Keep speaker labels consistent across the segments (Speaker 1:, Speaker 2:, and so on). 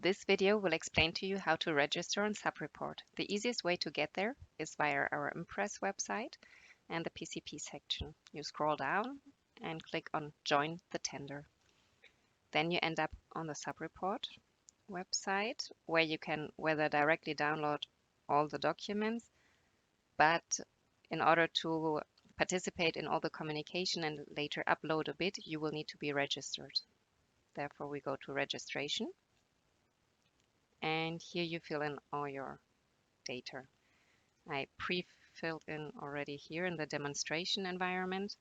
Speaker 1: This video will explain to you how to register on Subreport. The easiest way to get there is via our Impress website and the PCP section. You scroll down and click on Join the Tender. Then you end up on the Subreport website where you can whether directly download all the documents, but in order to participate in all the communication and later upload a bit, you will need to be registered. Therefore, we go to registration. And here you fill in all your data. I pre-filled in already here in the demonstration environment.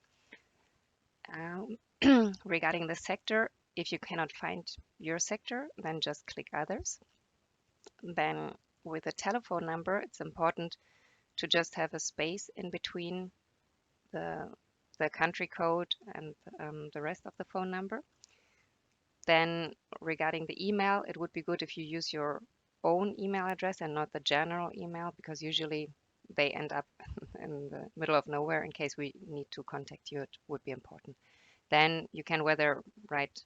Speaker 1: Regarding the sector, if you cannot find your sector, then just click others. Then with a telephone number, it's important to just have a space in between the country code and the rest of the phone number. Then regarding the email, it would be good if you use your own email address and not the general email, because usually they end up in the middle of nowhere. In case we need to contact you, it would be important. Then you can whether write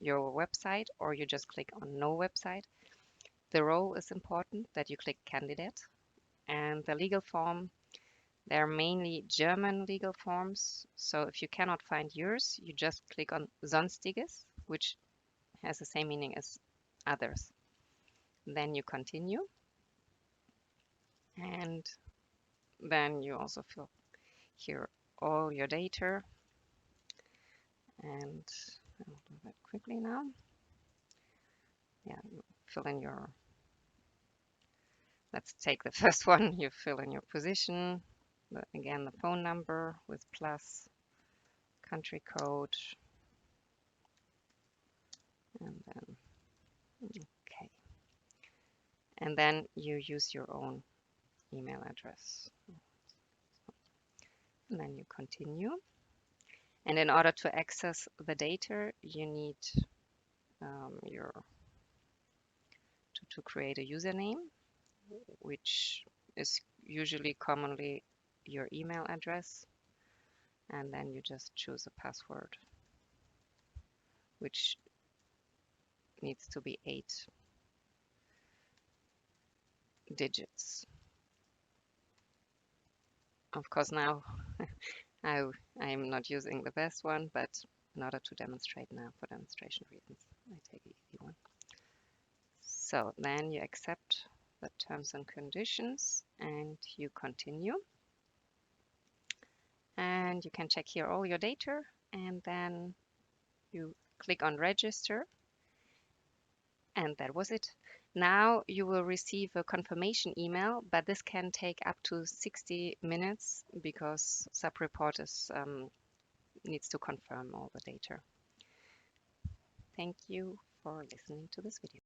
Speaker 1: your website or you just click on no website. The role is important, that you click candidate. And the legal form, they're mainly German legal forms. So if you cannot find yours, you just click on Sonstiges, which has the same meaning as others. Then you continue. And then you also fill here all your data. And I'll do that quickly now. Yeah, you fill in your, let's take the first one. You fill in your position, again, the phone number with plus, country code, and then, okay. And then you use your own email address. And then you continue. And in order to access the data, you need to create a username, which is usually commonly your email address. And then you just choose a password, which needs to be 8 digits. Of course, now I'm not using the best one, but in order to demonstrate now, for demonstration reasons, I take the easy one. So then you accept the terms and conditions and you continue. And you can check here all your data, and then you click on register. And that was it. Now you will receive a confirmation email, but this can take up to 60 minutes because Subreport needs to confirm all the data. Thank you for listening to this video.